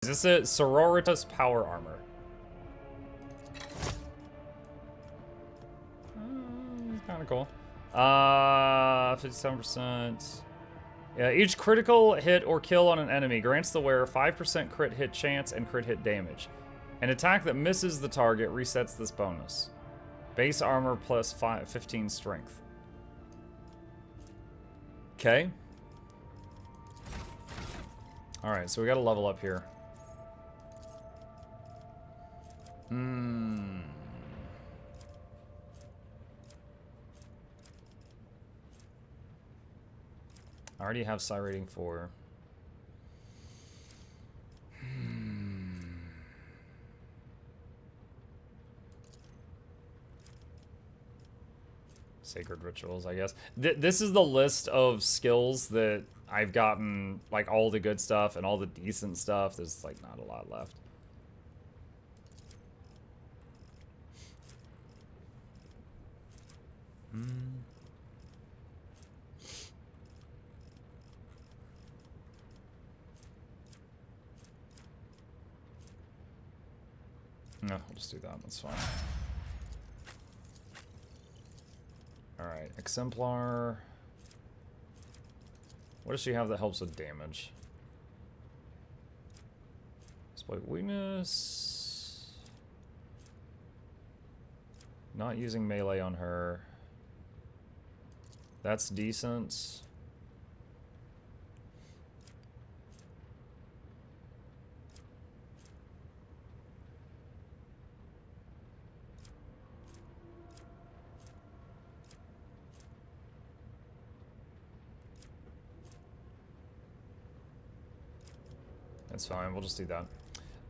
Is this a Sororitas power armor? Kind of cool. 57%. Yeah, each critical hit or kill on an enemy grants the wearer 5% crit hit chance and crit hit damage. An attack that misses the target resets this bonus. Base armor plus 15 strength. Okay. Alright, so we gotta level up here. I already have psi rating 4. Sacred rituals, I guess. This is the list of skills that I've gotten, like, all the good stuff and all the decent stuff. There's, like, not a lot left. No, I'll just do that. That's fine. Alright, Exemplar. What does she have that helps with damage? Exploit weakness. Not using melee on her. That's decent. That's fine, we'll just do that.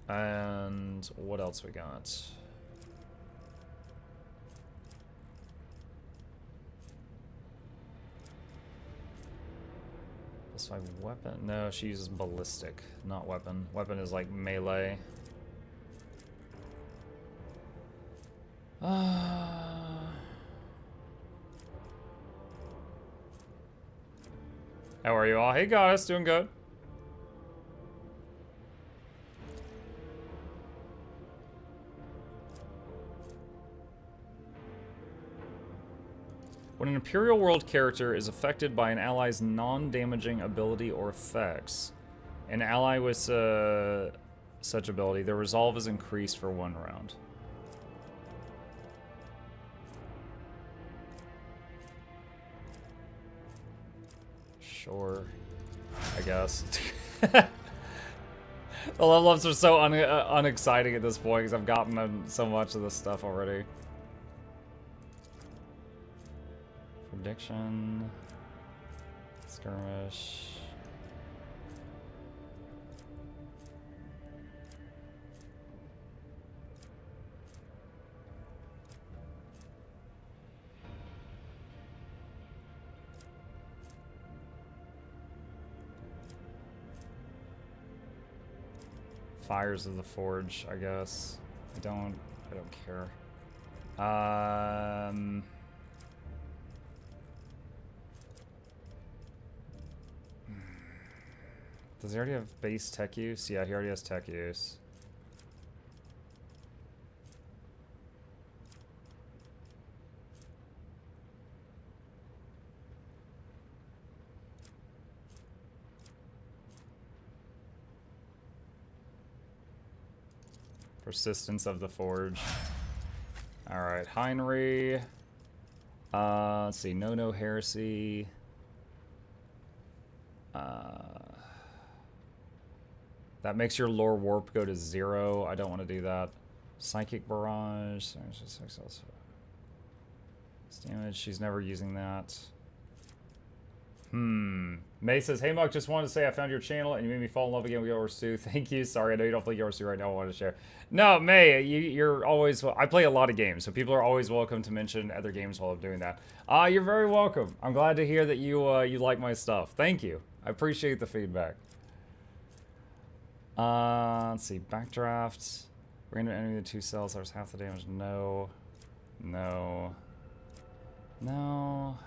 And what else we got? Plus 5 weapon? No, she uses ballistic, not weapon. Weapon is like melee. How are you all? Hey guys, doing good. When an Imperial World character is affected by an ally's non-damaging ability or effects, an ally with such ability, their resolve is increased for 1 round. Sure, I guess. The level ups are so unexciting at this point because I've gotten so much of this stuff already. Prediction, skirmish. Fires of the Forge, I guess. I don't care. Does he already have base tech use? Yeah, he already has tech use. Persistence of the Forge. Alright, Heinrich. Let's see, No Heresy. That makes your lore warp go to 0. I don't want to do that. Psychic Barrage. Damage, she's never using that. May says, hey Muck, just wanted to say I found your channel and you made me fall in love again with Guild Wars 2. Thank you. Sorry, I know you don't play Guild Wars 2 right now. I wanted to share. No, May, you're always... I play a lot of games, so people are always welcome to mention other games while I'm doing that. You're very welcome. I'm glad to hear that you you like my stuff. Thank you. I appreciate the feedback. Let's see. Backdraft. Random enemy with 2 cells. There's half the damage. No. No. No.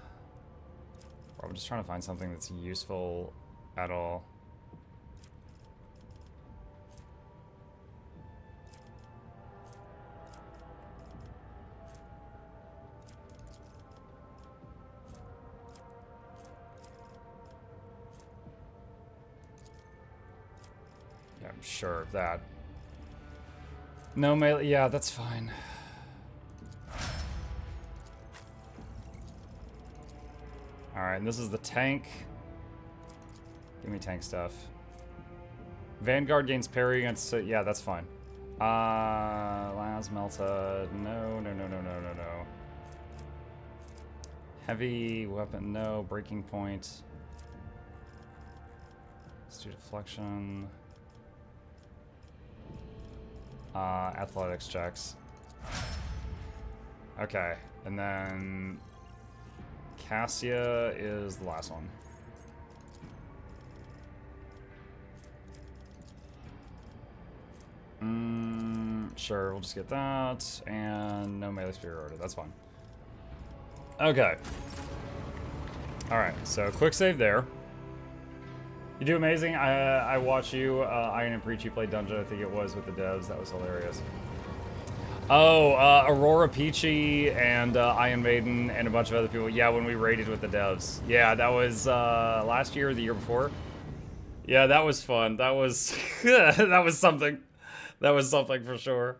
I'm just trying to find something that's useful at all. Yeah, I'm sure of that. No melee. Yeah, that's fine. Alright, and this is the tank. Give me tank stuff. Vanguard gains parry against... yeah, that's fine. Las Melta. No, no, no, no, no, no, no. Heavy weapon, no. Breaking point. Let's do deflection. Athletics checks. Okay, and then Cassia is the last one. Sure, we'll just get that, and no melee superiority, that's fine. Okay. Alright, so quick save there. You do amazing. I watch you, Iron and Preach, you play Dungeon, I think it was, with the devs. That was hilarious. Oh, Aurora Peachy and Iron Maiden and a bunch of other people. Yeah, when we raided with the devs. Yeah, that was last year or the year before. Yeah, that was fun. That was that was something. That was something for sure.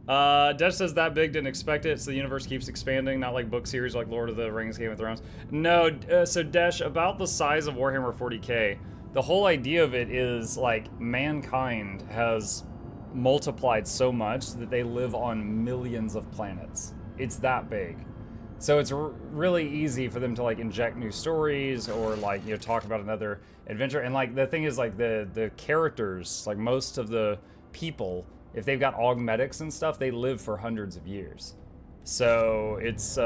Desh says that big, didn't expect it, so the universe keeps expanding, not like book series like Lord of the Rings, Game of Thrones. No, so Desh, about the size of Warhammer 40k, the whole idea of it is, like, mankind has multiplied so much that they live on millions of planets. It's that big. So it's really easy for them to, like, inject new stories or, like, you know, talk about another adventure. And, like, the thing is, like, the characters, like, most of the people, if they've got augmetics and stuff, they live for hundreds of years. So it's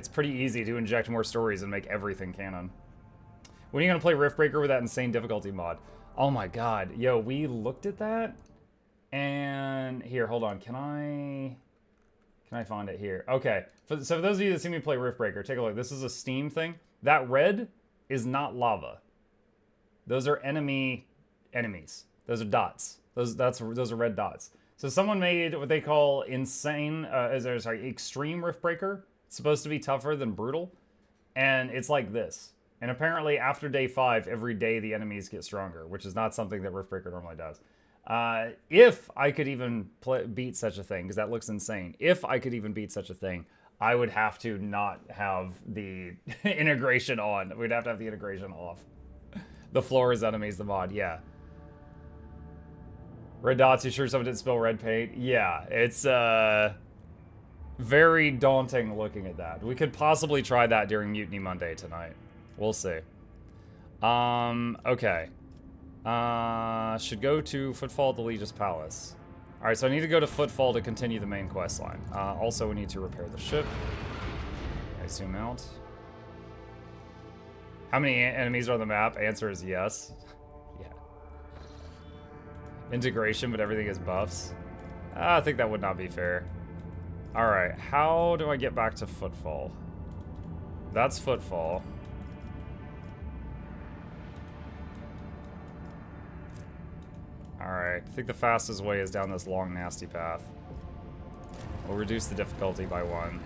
pretty easy to inject more stories and make everything canon. When are you gonna play Riftbreaker with that insane difficulty mod? Oh my god, yo, we looked at that, and here, hold on, can I find it here? Okay, so for those of you that see me play Riftbreaker, take a look. This is a Steam thing. That red is not lava. Those are enemies. Those are dots. Those are red dots. So someone made what they call extreme Riftbreaker. It's supposed to be tougher than brutal, and it's like this. And apparently after day 5, every day the enemies get stronger, which is not something that Riftbreaker normally does. If I could even beat such a thing, because that looks insane. If I could even beat such a thing, I would have to not have the integration on. We'd have to have the integration off. The floor is enemies, the mod, yeah. Red dots, you sure someone didn't spill red paint? Yeah, it's very daunting looking at that. We could possibly try that during Mutiny Monday tonight. We'll see. Okay. Should go to Footfall at the Legis Palace. Alright, so I need to go to Footfall to continue the main quest line. Also, we need to repair the ship. I zoom out. How many enemies are on the map? Answer is yes. Yeah. Integration, but everything is buffs. I think that would not be fair. Alright, how do I get back to Footfall? That's Footfall. Alright, I think the fastest way is down this long, nasty path. We'll reduce the difficulty by 1.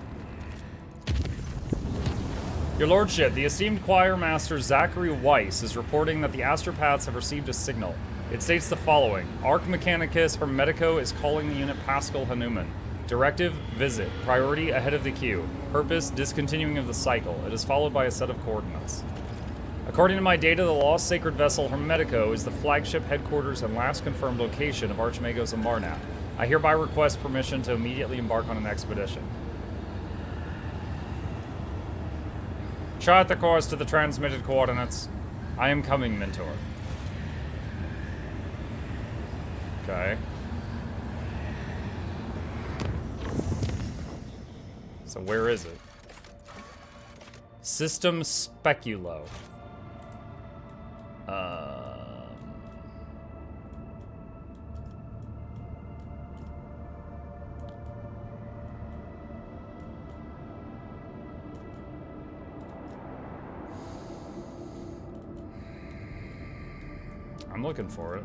Your Lordship, the esteemed choir master Zachary Weiss is reporting that the astropaths have received a signal. It states the following. Arch Mechanicus Hermetico is calling the unit Pascal Hanuman. Directive, visit. Priority, ahead of the queue. Purpose, discontinuing of the cycle. It is followed by a set of coordinates. According to my data, the lost sacred vessel Hermetico is the flagship headquarters and last confirmed location of Archmagos Amarnat. I hereby request permission to immediately embark on an expedition. Chart the course to the transmitted coordinates. I am coming, Mentor. Okay. So where is it? System Speculo. I'm looking for it.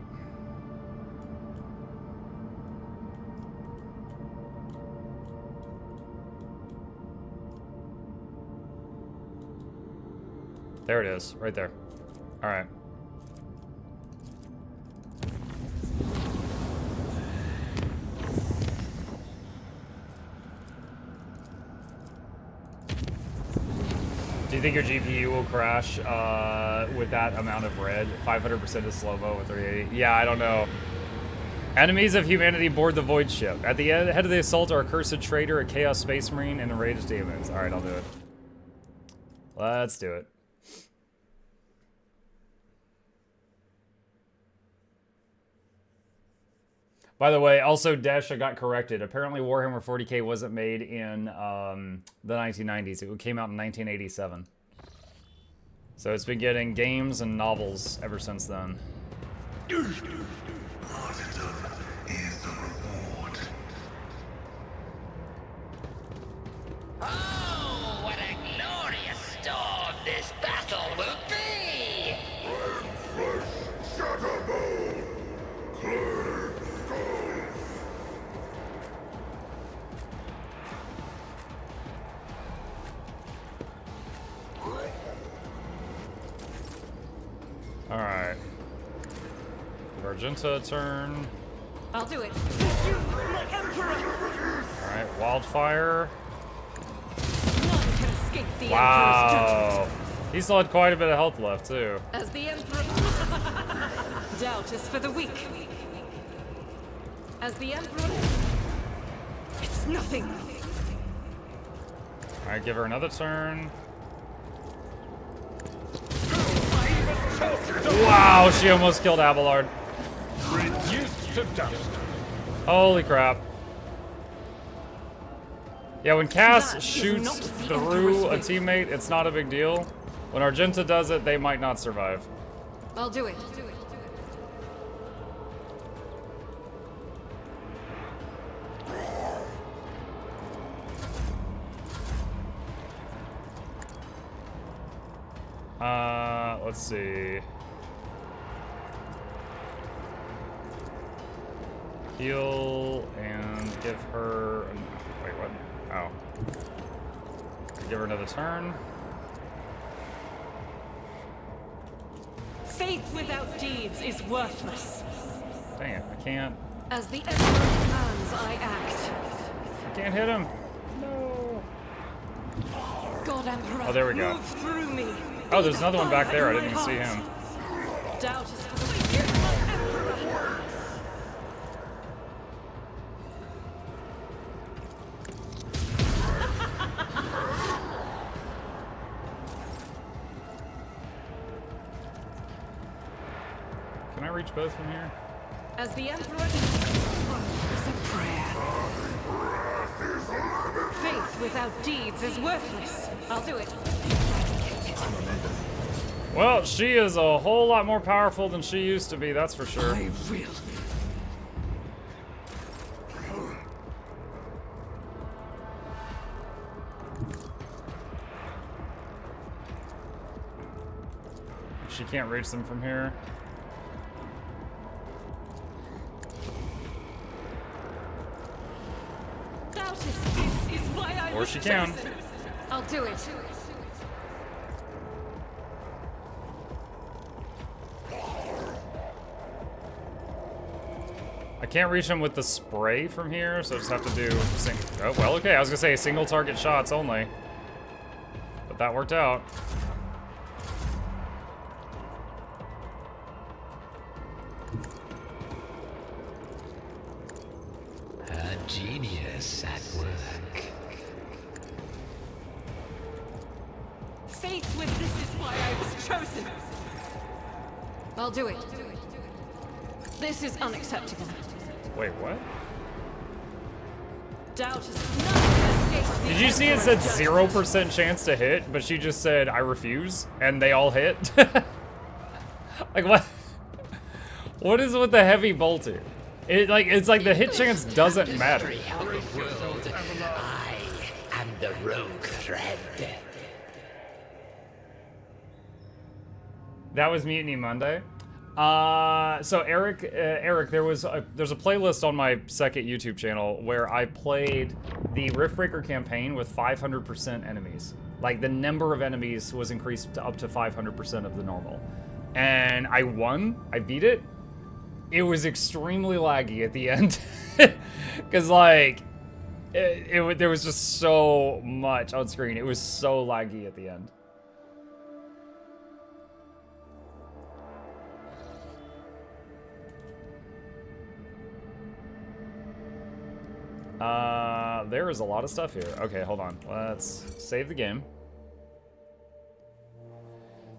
There it is, right there. All right. think your GPU will crash with that amount of red? 500% is slow-mo with 380. Yeah, I don't know. Enemies of humanity board the void ship. At the head of the assault are a cursed traitor, a chaos space marine, and enraged demons. All right, I'll do it. Let's do it. By the way, also Desh, I got corrected. Apparently Warhammer 40k wasn't made in the 1990s. It came out in 1987. So it's been getting games and novels ever since then. Oh, what a glorious storm this battle will be! Alright. Argenta turn. I'll do it. My emperor. Alright, wildfire. None can escape the emperor's Wow. judgment. He still had quite a bit of health left, too. As the emperor. Doubt is for the weak. As the emperor. It's nothing. Alright, give her another turn. Wow, she almost killed Abelard. Reduced to dust. Holy crap. Yeah, when Cass That is shoots not the through a Emperor's will. teammate, it's not a big deal. When Argenta does it, they might not survive. I'll do it. Let's see. Heal and give her. Wait, what? Oh. Give her another turn. Faith without deeds is worthless. Dang it, I can't. As the emperor commands, I act. I can't hit him. No. God Emperor, Oh, there we go. move through me. Oh, there's another one back there. I didn't even see him. Doubt is for the weak. My emperor. Can I reach both from here? As the emperor is a prayer. Faith without deeds is worthless. I'll do it. Well, she is a whole lot more powerful than she used to be, that's for sure. I will. She can't reach them from here. Doubt is why I Or was she can. chosen. I'll do it. I can't reach him with the spray from here, so I just have to do oh, well, okay, I was gonna say single target shots only. But that worked out. A genius at work. Faith with this is why I was chosen. I'll do it. This is unacceptable. Wait, what? Doubt is not. Did you see it said 0% chance to hit, but she just said, I refuse, and they all hit? Like, what? What is with the heavy bolter? It's like the hit chance doesn't matter. I am the rogue thread. That was Mutiny Monday. So Eric, there's a playlist on my second YouTube channel where I played the Riftbreaker campaign with 500% enemies. Like the number of enemies was increased to up to 500% of the normal. And I won, I beat it. It was extremely laggy at the end. Cause like, there was just so much on screen. It was so laggy at the end. There is a lot of stuff here. Okay, hold on. Let's save the game.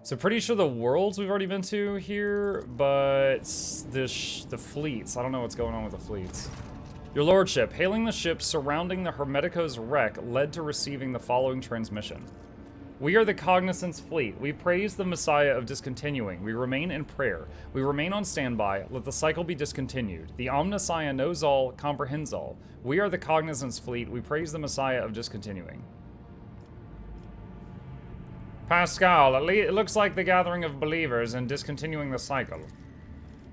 So pretty sure the worlds we've already been to here, but the fleets. I don't know what's going on with the fleets. Your lordship, hailing the ships surrounding the Hermetico's wreck led to receiving the following transmission. We are the Cognizance Fleet. We praise the Messiah of discontinuing. We remain in prayer. We remain on standby. Let the cycle be discontinued. The Omnissiah knows all, comprehends all. We are the Cognizance Fleet. We praise the Messiah of discontinuing. Pascal, it looks like the gathering of believers and discontinuing the cycle.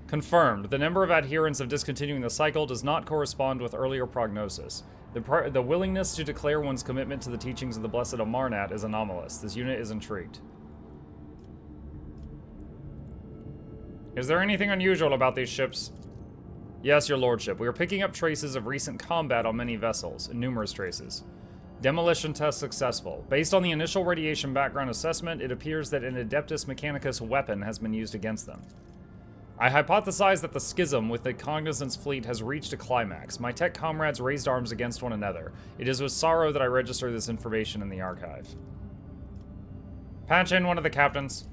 Confirmed. The number of adherents of discontinuing the cycle does not correspond with earlier prognosis. The willingness to declare one's commitment to the teachings of the Blessed Amarnat is anomalous. This unit is intrigued. Is there anything unusual about these ships? Yes, your lordship. We are picking up traces of recent combat on many vessels, numerous traces. Demolition test successful. Based on the initial radiation background assessment, it appears that an Adeptus Mechanicus weapon has been used against them. I hypothesize that the schism with the Cognizance fleet has reached a climax. My tech comrades raised arms against one another. It is with sorrow that I register this information in the archive. Patch in one of the captains.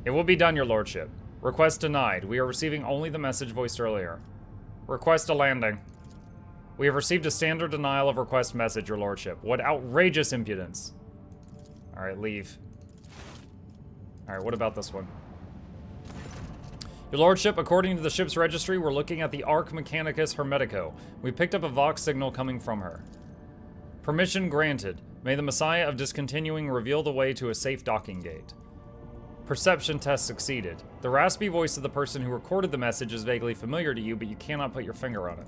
It will be done, your lordship. Request denied. We are receiving only the message voiced earlier. Request a landing. We have received a standard denial of request message, your lordship. What outrageous impudence. Alright, leave. Alright, what about this one? Your lordship, according to the ship's registry, we're looking at the Arc Mechanicus Hermetico. We picked up a Vox signal coming from her. Permission granted. May the Messiah of discontinuing reveal the way to a safe docking gate. Perception test succeeded. The raspy voice of the person who recorded the message is vaguely familiar to you, but you cannot put your finger on it.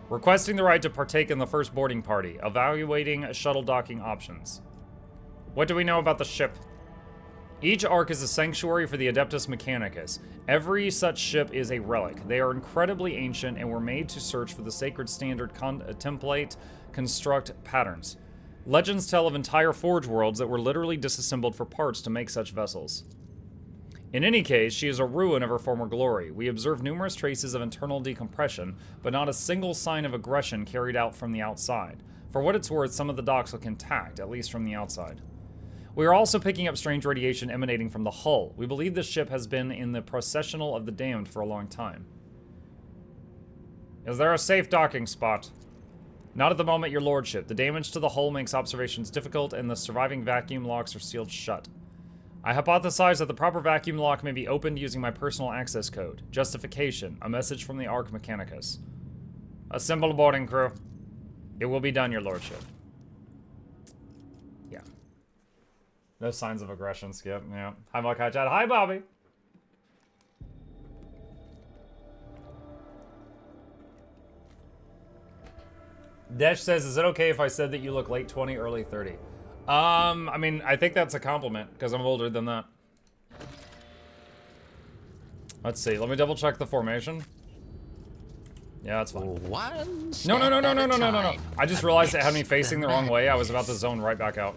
Requesting the right to partake in the first boarding party. Evaluating shuttle docking options. What do we know about the ship? Each ark is a sanctuary for the Adeptus Mechanicus. Every such ship is a relic. They are incredibly ancient and were made to search for the sacred standard template construct patterns. Legends tell of entire forge worlds that were literally disassembled for parts to make such vessels. In any case, she is a ruin of her former glory. We observe numerous traces of internal decompression, but not a single sign of aggression carried out from the outside. For what it's worth, some of the docks look intact, at least from the outside. We are also picking up strange radiation emanating from the hull. We believe this ship has been in the processional of the damned for a long time. Is there a safe docking spot? Not at the moment, your lordship. The damage to the hull makes observations difficult, and the surviving vacuum locks are sealed shut. I hypothesize that the proper vacuum lock may be opened using my personal access code. Justification. A message from the Arc Mechanicus. Assemble boarding crew. It will be done, your lordship. Yeah. No signs of aggression, Skip. Yeah. Hi, Malachi Chat. Hi, Bobby. Desh says, is it okay if I said that you look late 20, early 30? I mean, I think that's a compliment, because I'm older than that. Let's see. Let me double check the formation. Yeah, that's fine. No. I just realized it had me facing the wrong way. I was about to zone right back out.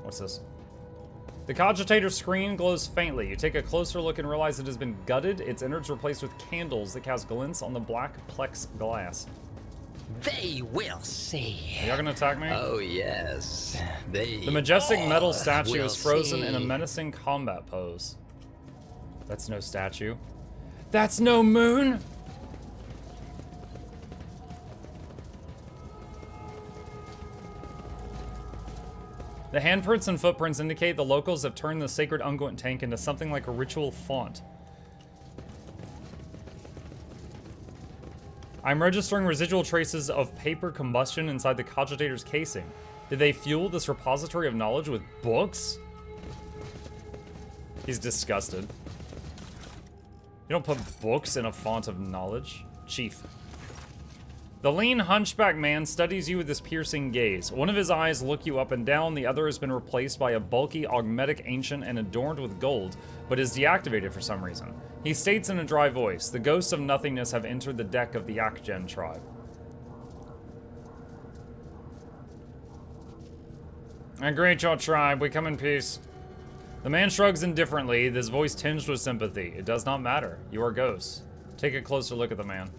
What's this? The cogitator screen glows faintly. You take a closer look and realize it has been gutted, its innards replaced with candles that cast glints on the black plex glass. They will see. Are y'all gonna attack me? Oh, yes. The majestic metal statue will is frozen see. in a menacing combat pose. That's no statue. That's no moon! The handprints and footprints indicate the locals have turned the sacred unguent tank into something like a ritual font. I'm registering residual traces of paper combustion inside the cogitator's casing. Did they fuel this repository of knowledge with books? He's disgusted. You don't put books in a font of knowledge. Chief. The lean hunchback man studies you with his piercing gaze. One of his eyes look you up and down, the other has been replaced by a bulky, augmetic ancient and adorned with gold, but is deactivated for some reason. He states in a dry voice, the ghosts of nothingness have entered the deck of the Akgen tribe. I greet your tribe, we come in peace. The man shrugs indifferently, his voice tinged with sympathy. It does not matter, you are ghosts. Take a closer look at the man.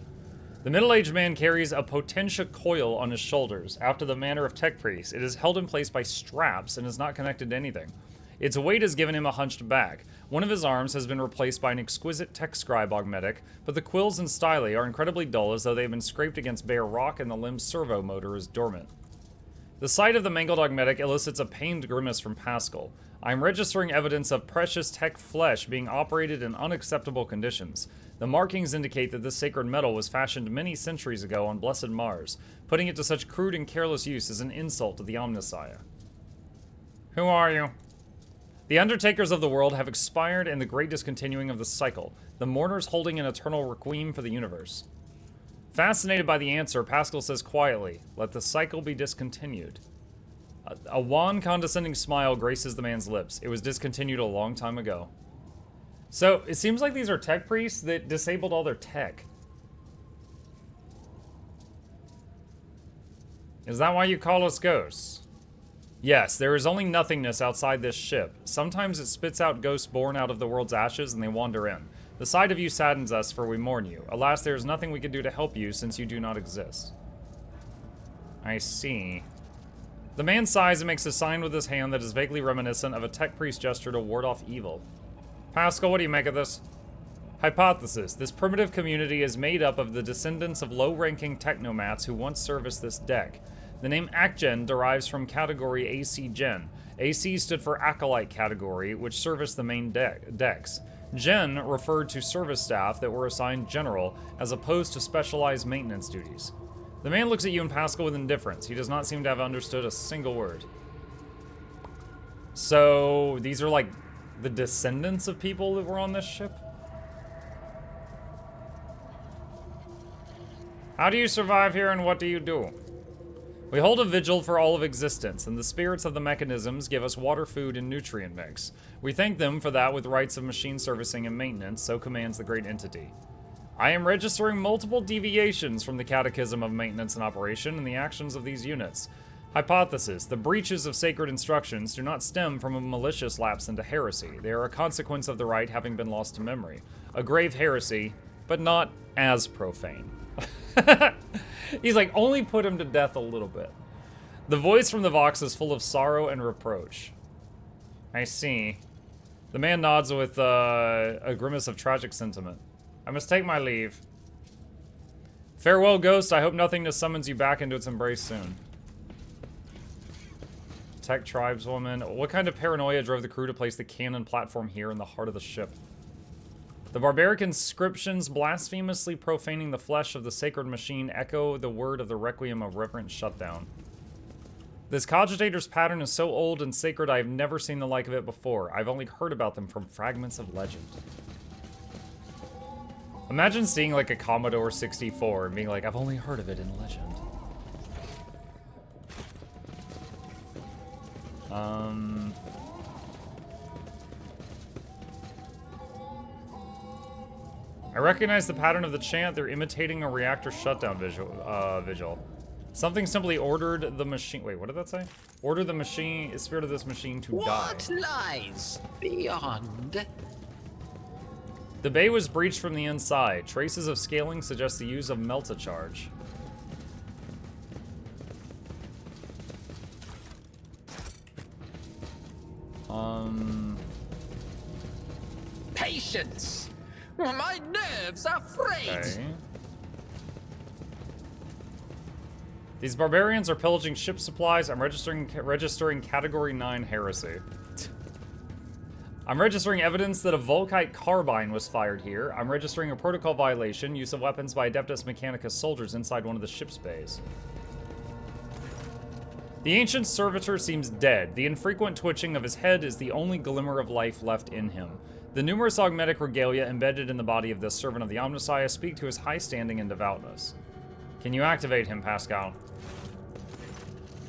The middle-aged man carries a potentia coil on his shoulders. After the manner of tech priests, it is held in place by straps and is not connected to anything. Its weight has given him a hunched back. One of his arms has been replaced by an exquisite tech scribe augmetic, but the quills and styli are incredibly dull as though they have been scraped against bare rock and the limb's servo motor is dormant. The sight of the mangled augmetic elicits a pained grimace from Pascal. I am registering evidence of precious tech flesh being operated in unacceptable conditions. The markings indicate that this sacred metal was fashioned many centuries ago on blessed Mars. Putting it to such crude and careless use is an insult to the Omnissiah. Who are you? The undertakers of the world have expired in the great discontinuing of the cycle, the mourners holding an eternal requiem for the universe. Fascinated by the answer, Pascal says quietly, let the cycle be discontinued. A wan, condescending smile graces the man's lips. It was discontinued a long time ago. So, it seems like these are tech priests that disabled all their tech. Is that why you call us ghosts? Yes, there is only nothingness outside this ship. Sometimes it spits out ghosts born out of the world's ashes and they wander in. The sight of you saddens us, for we mourn you. Alas, there is nothing we can do to help you since you do not exist. I see. The man sighs and makes a sign with his hand that is vaguely reminiscent of a tech priest gesture to ward off evil. Pascal, what do you make of this? Hypothesis. This primitive community is made up of the descendants of low-ranking technomats who once serviced this deck. The name Akgen derives from category AC Gen. AC stood for Acolyte category, which serviced the main decks. Gen referred to service staff that were assigned general, as opposed to specialized maintenance duties. The man looks at you and Pascal with indifference. He does not seem to have understood a single word. So, these are like the descendants of people that were on this ship? How do you survive here and what do you do? We hold a vigil for all of existence, and the spirits of the mechanisms give us water, food, and nutrient mix. We thank them for that with rites of machine servicing and maintenance, so commands the great entity. I am registering multiple deviations from the catechism of maintenance and operation in the actions of these units. Hypothesis. The breaches of sacred instructions do not stem from a malicious lapse into heresy. They are a consequence of the rite having been lost to memory. A grave heresy, but not as profane. He's like, only put him to death a little bit. The voice from the Vox is full of sorrow and reproach. I see. The man nods with a grimace of tragic sentiment. I must take my leave. Farewell, ghost. I hope nothingness summons you back into its embrace soon. Tech tribeswoman. What kind of paranoia drove the crew to place the cannon platform here in the heart of the ship? The barbaric inscriptions blasphemously profaning the flesh of the sacred machine echo the word of the requiem of reverent shutdown. This cogitator's pattern is so old and sacred I have never seen the like of it before. I've only heard about them from fragments of legend. Imagine seeing like a Commodore 64 and being like, I've only heard of it in legend. I recognize the pattern of the chant. They're imitating a reactor shutdown vigil. Something simply ordered the machine. Wait, what did that say? Order the machine, spirit of this machine to die. What lies beyond? The bay was breached from the inside. Traces of scaling suggest the use of melt-a-charge. Patience! My nerves are frayed! Okay. These barbarians are pillaging ship supplies. I'm registering Category 9 heresy. I'm registering evidence that a Volkite carbine was fired here. I'm registering a protocol violation, use of weapons by Adeptus Mechanicus soldiers inside one of the ship's bays. The ancient servitor seems dead. The infrequent twitching of his head is the only glimmer of life left in him. The numerous augmetic regalia embedded in the body of this servant of the Omnissiah speak to his high standing and devoutness. Can you activate him, Pascal?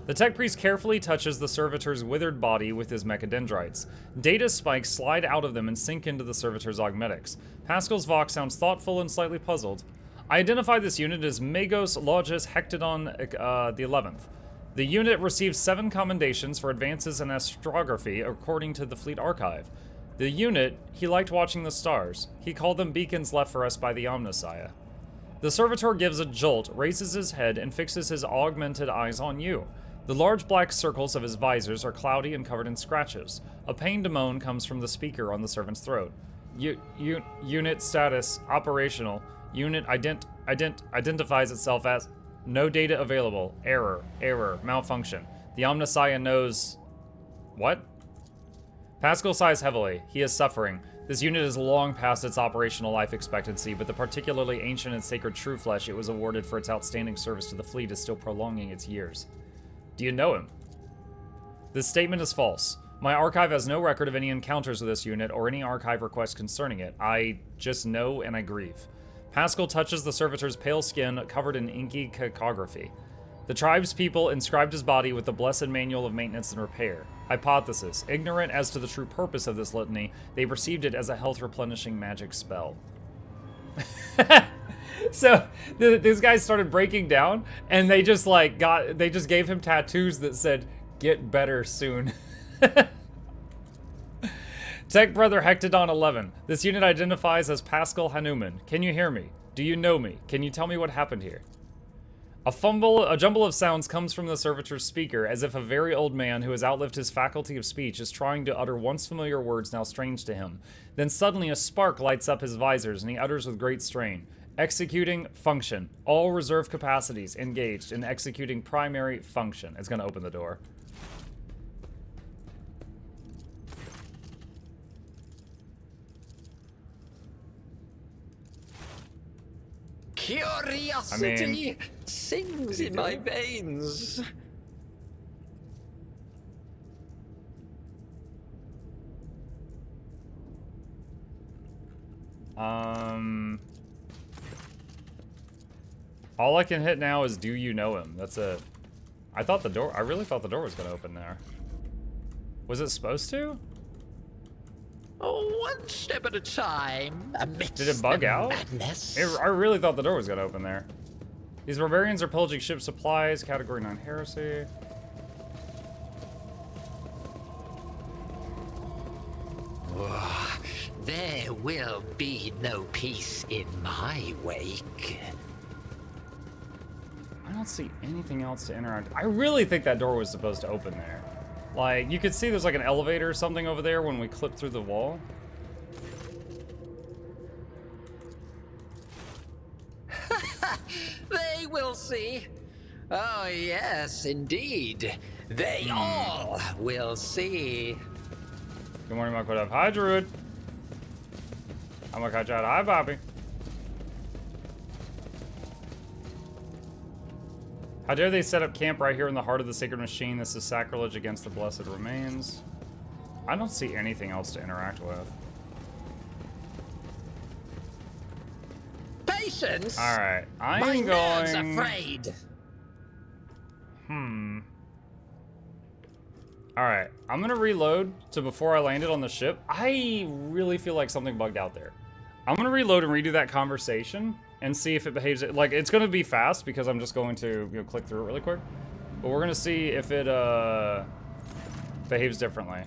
The tech priest carefully touches the servitor's withered body with his mechadendrites. Data spikes slide out of them and sink into the servitor's augmetics. Pascal's Vox sounds thoughtful and slightly puzzled. I identify this unit as Magos Logis Hectodon the 11th. The unit received 7 commendations for advances in astrography according to the Fleet Archive. The unit, he liked watching the stars. He called them beacons left for us by the Omnissiah. The servitor gives a jolt, raises his head, and fixes his augmented eyes on you. The large black circles of his visors are cloudy and covered in scratches. A pained moan comes from the speaker on the servant's throat. Unit status, operational. Unit identifies itself as no data available. Error, malfunction. The Omnissiah knows... What? Pascal sighs heavily. He is suffering. This unit is long past its operational life expectancy, but the particularly ancient and sacred true flesh it was awarded for its outstanding service to the fleet is still prolonging its years. Do you know him? This statement is false. My archive has no record of any encounters with this unit or any archive requests concerning it. I just know and I grieve. Pascal touches the servitor's pale skin covered in inky cacography. The tribe's people inscribed his body with the blessed manual of maintenance and repair. Hypothesis. Ignorant as to the true purpose of this litany, they perceived it as a health-replenishing magic spell. So, these guys started breaking down, and they just, like, they just gave him tattoos that said, "Get better soon." Tech Brother Hectodon 11. This unit identifies as Pascal Hanuman. Can you hear me? Do you know me? Can you tell me what happened here? A jumble of sounds comes from the servitor's speaker, as if a very old man who has outlived his faculty of speech is trying to utter once familiar words now strange to him. Then suddenly a spark lights up his visors, and he utters with great strain. Executing function. All reserve capacities engaged in executing primary function. It's going to open the door. Curiosity sings in my veins. All I can hit now is do you know him? That's it. I really thought the door was gonna open there. Was it supposed to? Oh, one step at a time. Did it bug out? Madness. I really thought the door was gonna open there. These barbarians are pillaging ship supplies, category 9 heresy. There will be no peace in my wake. I don't see anything else to interact. I really think that door was supposed to open there. Like, you could see there's like an elevator or something over there when we clip through the wall. They will see. Oh, yes, indeed. They all will see. Good morning, Mukluk. Hi, Druid. I'm a Kajad. Hi, Bobby. How dare they set up camp right here in the heart of the sacred machine? This is sacrilege against the blessed remains. I don't see anything else to interact with. Patience. All right, I'm My nerves going. afraid. All right, I'm gonna reload to before I landed on the ship. I really feel like something bugged out there. I'm gonna reload and redo that conversation and see if it behaves. Like, it's gonna be fast because I'm just going to click through it really quick. But we're gonna see if it behaves differently.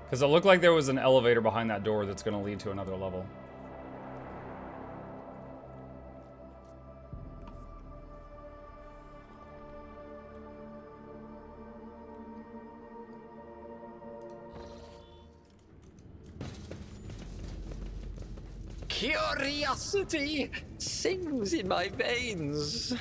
Because it looked like there was an elevator behind that door that's going to lead to another level. Curiosity sings in my veins.